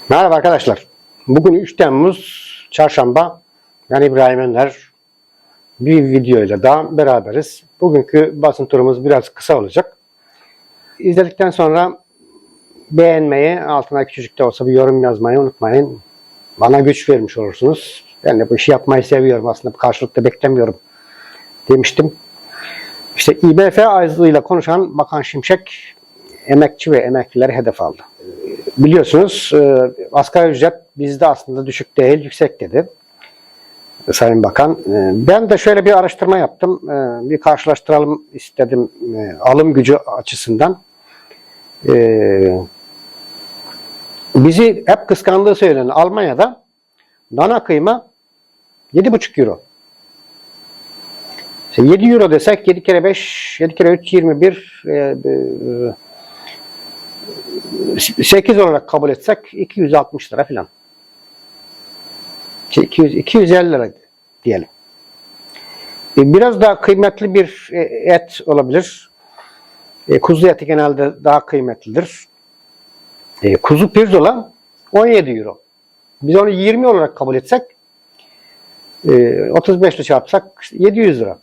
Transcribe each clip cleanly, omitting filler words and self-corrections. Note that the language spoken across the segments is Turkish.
Merhaba arkadaşlar. Bugün 3 Temmuz Çarşamba. Ben İbrahim Önder. Bir videoyla daha beraberiz. Bugünkü basın turumuz biraz kısa olacak. İzledikten sonra beğenmeyi, altına küçücük de olsa bir yorum yazmayı unutmayın. Bana güç vermiş olursunuz. Ben de bu işi yapmayı seviyorum. Aslında karşılıkta beklemiyorum demiştim. İşte İBF ağzıyla konuşan Bakan Şimşek emekçi ve emeklileri hedef aldı. Biliyorsunuz asgari ücret bizde aslında düşük değil, yüksek dedi Sayın Bakan. Ben de şöyle bir araştırma yaptım. Bir karşılaştıralım istedim alım gücü açısından. Bizi hep kıskandığı söylenen Almanya'da dana kıyma 7,5 euro. 7 euro desek 7 kere 5, 7 kere 3, 21, 8 olarak kabul etsek 260 lira falan. 250 lira diyelim. Biraz daha kıymetli bir et olabilir. Kuzu eti genelde daha kıymetlidir. Kuzu pirzola 17 euro. Biz onu 20 olarak kabul etsek 35 ile çarpsak 700 lira.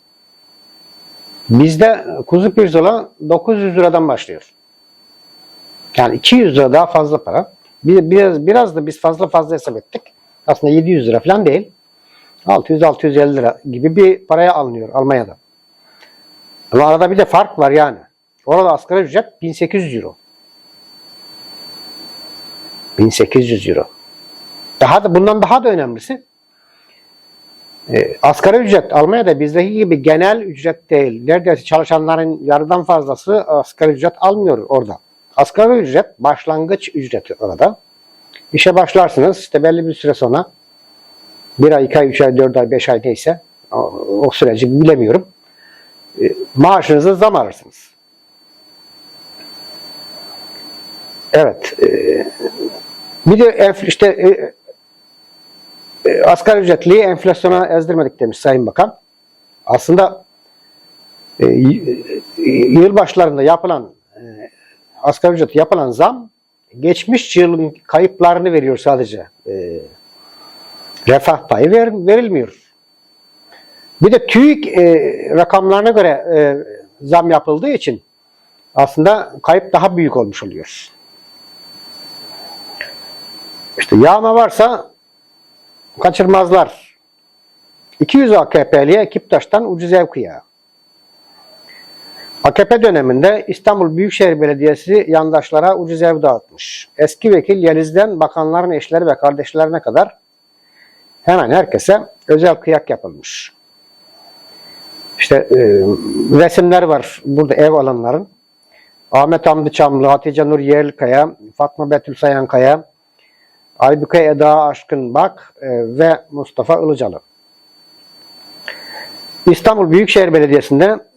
Bizde kuzu pirzola 900 liradan başlıyor. Yani 200 lira daha fazla para. Biraz da biz fazla hesap ettik. Aslında 700 lira falan değil. 600-650 lira gibi bir paraya alınıyor Almanya'da. Ama arada bir de fark var yani. Orada asgari ücret 1800 euro. 1800 euro. Bundan daha da önemlisi asgari ücret Almanya'da bizdeki gibi genel ücret değil. Neredeyse çalışanların yarıdan fazlası asgari ücret almıyor orada. Asgari ücret başlangıç ücreti orada. İşe başlarsınız işte belli bir süre sonra 1 ay, 2 ay, 3 ay, 4 ay, 5 ay neyse o süreci bilemiyorum. Maaşınızı zam alırsınız. Evet. Bir de asgari ücretliyi enflasyona ezdirmedik demiş Sayın Bakan. Aslında yıl başlarında yapılan asgari ücret yapılan zam geçmiş yılın kayıplarını veriyor sadece. Refah payı verilmiyor. Bir de TÜİK rakamlarına göre zam yapıldığı için aslında kayıp daha büyük olmuş oluyor. İşte yağma varsa kaçırmazlar. 200 AKP'liye Kiptaş'tan ucuz ev kıyağı. AKP döneminde İstanbul Büyükşehir Belediyesi yandaşlara ucuz ev dağıtmış. Eski vekil Yeliz'den bakanların eşleri ve kardeşlerine kadar hemen herkese özel kıyak yapılmış. İşte resimler var burada ev alanların. Ahmet Hamdi Çamlı, Hatice Nur Yerlikaya, Fatma Betül Sayankaya, Aybüke Eda Aşkınbak ve Mustafa Ilıcalı. İstanbul Büyükşehir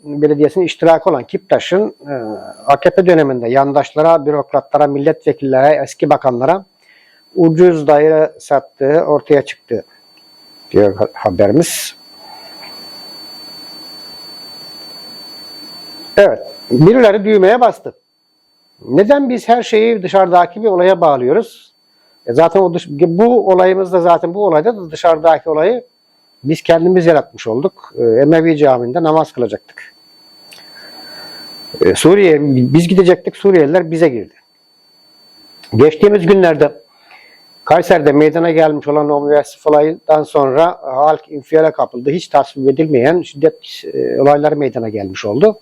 Belediyesi'nin iştirakı olan Kiptaş'ın AKP döneminde yandaşlara, bürokratlara, milletvekillere, eski bakanlara ucuz daire sattığı ortaya çıktı diyor haberimiz. Evet, birileri düğmeye bastı. Neden biz her şeyi dışarıdaki bir olaya bağlıyoruz? Zaten bu olayımızda bu olayda da dışarıdaki olayı biz kendimiz yaratmış olduk. Emevi Camii'nde namaz kılacaktık. Biz gidecektik, Suriyeliler bize girdi. Geçtiğimiz günlerde Kayseri'de meydana gelmiş olan o müessif olaydan sonra halk infiale kapıldı. Hiç tasvip edilmeyen şiddet olayları meydana gelmiş oldu.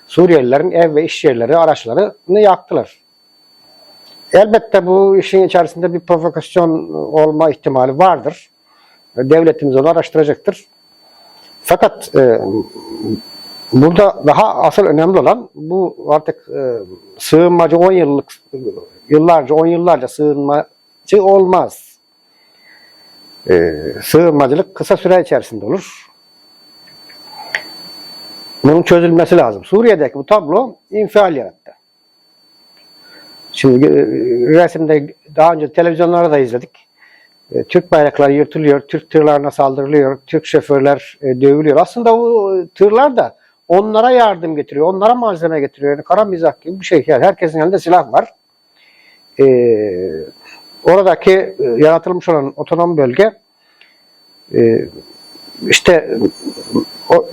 Suriyelilerin ev ve iş yerleri, araçlarını yaktılar. Elbette bu işin içerisinde bir provokasyon olma ihtimali vardır. Devletimiz onu araştıracaktır. Fakat burada daha asıl önemli olan bu artık sığınmacı 10 yıllarca sığınmacı olmaz. Sığınmacılık kısa süre içerisinde olur. Bunun çözülmesi lazım. Suriye'deki bu tablo infial yarattı. Şimdi resimde daha önce televizyonlarda da izledik. Türk bayrakları yırtılıyor, Türk tırlarına saldırılıyor, Türk şoförler dövülüyor. Aslında o tırlar da onlara yardım getiriyor, onlara malzeme getiriyor. Yani kara mizah gibi bir şey. Yani herkesin elinde silah var. Oradaki yaratılmış olan otonom bölge işte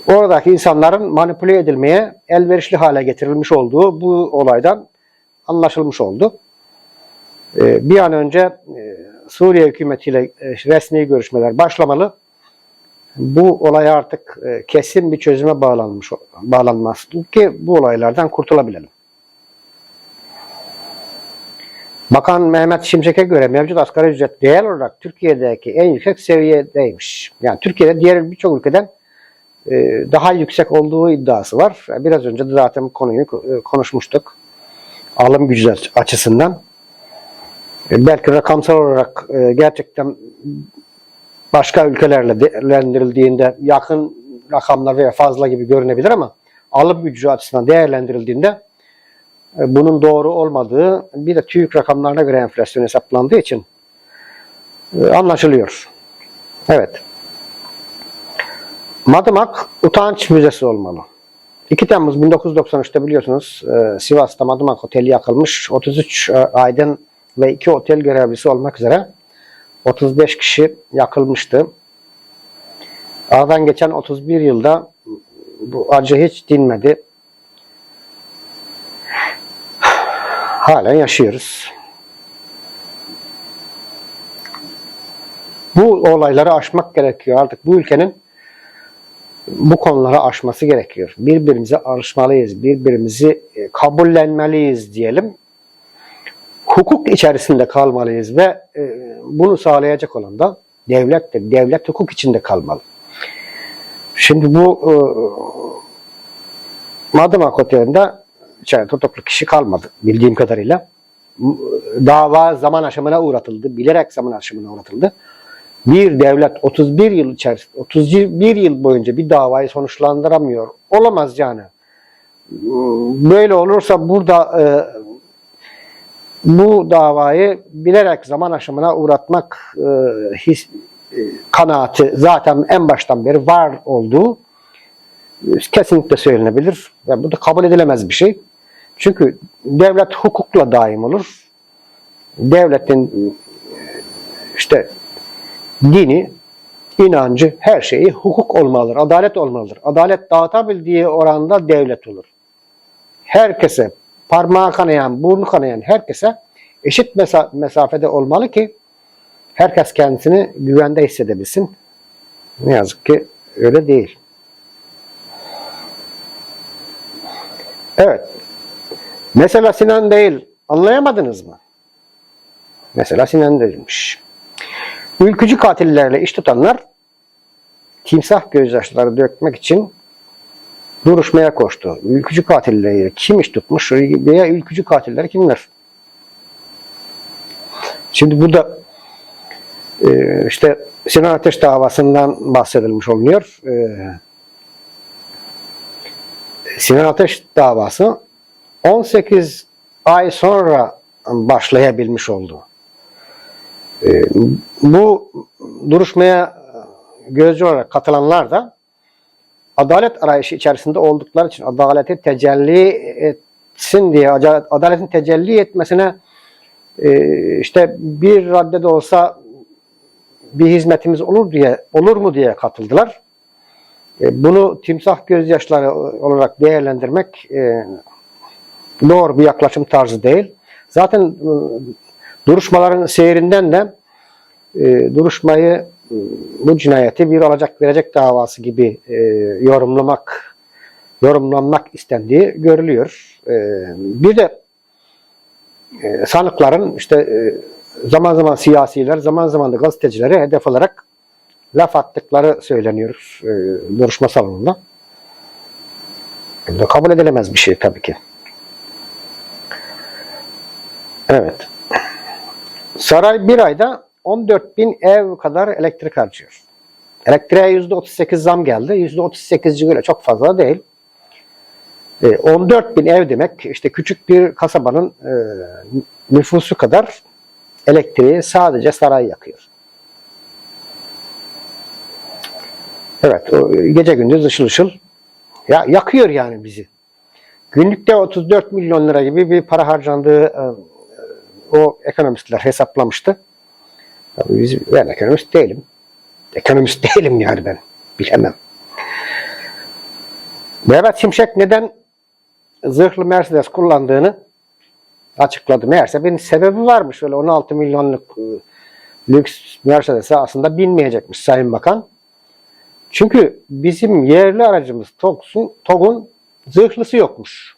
oradaki insanların manipüle edilmeye elverişli hale getirilmiş olduğu bu olaydan anlaşılmış oldu. Bir an önce Suriye hükümetiyle resmi görüşmeler başlamalı. Bu olay artık kesin bir çözüme bağlanması ki bu olaylardan kurtulabilelim. Bakan Mehmet Şimşek'e göre mevcut asgari ücret değer olarak Türkiye'deki en yüksek seviyedeymiş. Yani Türkiye'de diğer birçok ülkeden daha yüksek olduğu iddiası var. Biraz önce de zaten konuyu konuşmuştuk. Alım gücü açısından. Belki rakamsal olarak gerçekten başka ülkelerle değerlendirildiğinde yakın rakamlar veya fazla gibi görünebilir ama alım gücü açısından değerlendirildiğinde bunun doğru olmadığı bir de TÜİK rakamlarına göre enflasyon hesaplandığı için anlaşılıyor. Evet. Madımak Utanç Müzesi olmalı. 2 Temmuz 1993'te biliyorsunuz Sivas'ta Madımak Oteli yakılmış. 33 aydın ve 2 otel görevlisi olmak üzere 35 kişi yakılmıştı. Aradan geçen 31 yılda bu acı hiç dinmedi. Halen yaşıyoruz. Bu olayları aşmak gerekiyor. Artık bu ülkenin bu konuları aşması gerekiyor. Birbirimize alışmalıyız. Birbirimizi kabullenmeliyiz diyelim. Hukuk içerisinde kalmalıyız ve bunu sağlayacak olan da devlettir. Devlet hukuk içinde kalmalı. Şimdi bu Madımak Oteli'nde içeride tutuklu kişi kalmadı bildiğim kadarıyla. Dava zaman aşımına uğratıldı. Bilerek zaman aşımına uğratıldı. Bir devlet 31 yıl içerisinde 31 yıl boyunca bir davayı sonuçlandıramıyor. Olamaz yani. Böyle olursa burada bu davayı bilerek zaman aşımına uğratmak kanaati zaten en baştan beri var olduğu kesinlikle söylenebilir. Yani bu da kabul edilemez bir şey. Çünkü devlet hukukla daim olur. Devletin işte dini, inancı, her şeyi hukuk olmalıdır, adalet olmalıdır. Adalet dağıtabildiği oranda devlet olur. Herkese, parmağı kanayan, burnu kanayan herkese eşit mesafede olmalı ki herkes kendisini güvende hissedebilsin. Ne yazık ki öyle değil. Evet. Mesela Sinan değil. Anlayamadınız mı? Mesela Sinan değilmiş. Ülkücü katillerle iş tutanlar timsah gözyaşları dökmek için duruşmaya koştu. Ülkücü katilleri kim iş tutmuş veya ülkücü katilleri kimler? Şimdi burada işte Sinan Ateş davasından bahsedilmiş oluyor. Sinan Ateş davası 18 ay sonra başlayabilmiş oldu. Bu duruşmaya gözcü olarak katılanlar da adalet arayışı içerisinde oldukları için adaleti tecelli etsin diye, adaletin tecelli etmesine işte bir raddede olsa bir hizmetimiz olur mu diye katıldılar. Bunu timsah gözyaşları olarak değerlendirmek doğru bir yaklaşım tarzı değil. Zaten duruşmaların seyrinden de duruşmayı bu cinayeti bir alacak verecek davası gibi yorumlanmak istendiği görülüyor. Bir de sanıkların işte zaman zaman siyasiler, zaman zaman da gazetecilere hedef alarak laf attıkları söyleniyor duruşma salonunda. Bu da kabul edilemez bir şey tabii ki. Evet. Saray bir ayda 14.000 ev kadar elektrik harcıyor. Elektriğe %38 zam geldi. %38'ci öyle çok fazla değil. 14.000 ev demek işte küçük bir kasabanın nüfusu kadar elektriği sadece saray yakıyor. Evet, gece gündüz ışıl ışıl yakıyor yani bizi. Günlükte 34 milyon lira gibi bir para harcandığı o ekonomistler hesaplamıştı. Tabii ben ekonomist değilim. Ekonomist değilim yani ben. Bilemem. Mehmet Şimşek neden zırhlı Mercedes kullandığını açıkladı. Meğerse bir sebebi varmış. Öyle 16 milyonluk lüks Mercedes'e aslında binmeyecekmiş Sayın Bakan. Çünkü bizim yerli aracımız TOG'un zırhlısı yokmuş.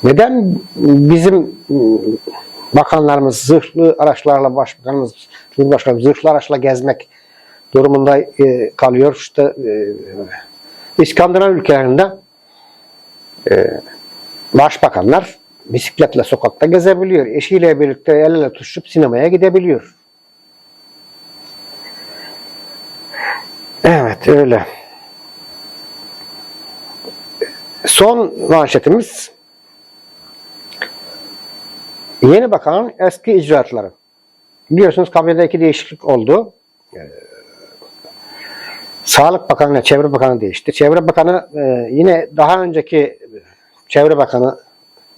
Neden bizim bakanlarımız zırhlı araçlarla, başbakanımız, Cumhurbaşkanımız zırhlı araçla gezmek durumunda kalıyor? İşte İskandinav ülkelerinde başbakanlar bisikletle sokakta gezebiliyor. Eşiyle birlikte el ele tutuşup sinemaya gidebiliyor. Evet, öyle. Son manşetimiz yeni bakanın eski icraatları. Biliyorsunuz kabinede 2 değişiklik oldu. Sağlık Bakanı ile Çevre Bakanı değişti. Çevre Bakanı yine daha önceki Çevre Bakanı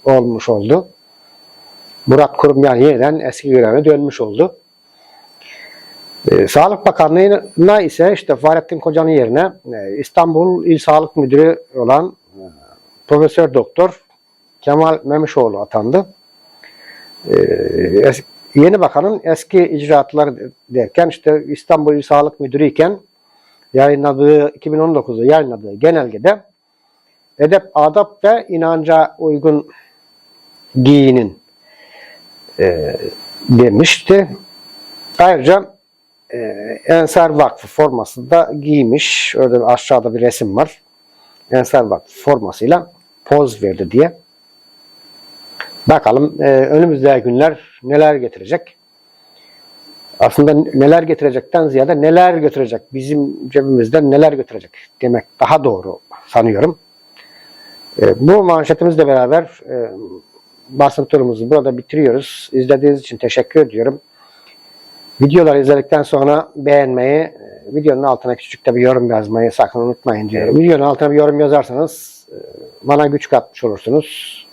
olmuş oldu. Murat Kurum yani yeniden eski görevine dönmüş oldu. Sağlık Bakanlığı'na ise işte Fahrettin Koca'nın yerine İstanbul İl Sağlık Müdürü olan Profesör Doktor Kemal Memişoğlu atandı. Yeni bakanın eski icraatları derken işte İstanbul İl Sağlık Müdürü iken 2019'da yayınladığı genelgede edep, adap ve inanca uygun giyinin demişti. Ayrıca Ensar Vakfı forması da giymiş. Orada aşağıda bir resim var. Ensar Vakfı formasıyla poz verdi diye. Bakalım önümüzdeki günler neler getirecek. Aslında neler getirecekten ziyade neler götürecek. Bizim cebimizden neler götürecek demek daha doğru sanıyorum. Bu manşetimizle beraber basın turumuzu burada bitiriyoruz. İzlediğiniz için teşekkür ediyorum. Videoları izledikten sonra beğenmeyi, videonun altına küçük de bir yorum yazmayı sakın unutmayın diyorum. Videonun altına bir yorum yazarsanız bana güç katmış olursunuz.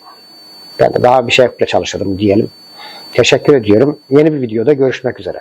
Ben de daha bir şevkle çalışırım diyelim. Teşekkür ediyorum. Yeni bir videoda görüşmek üzere.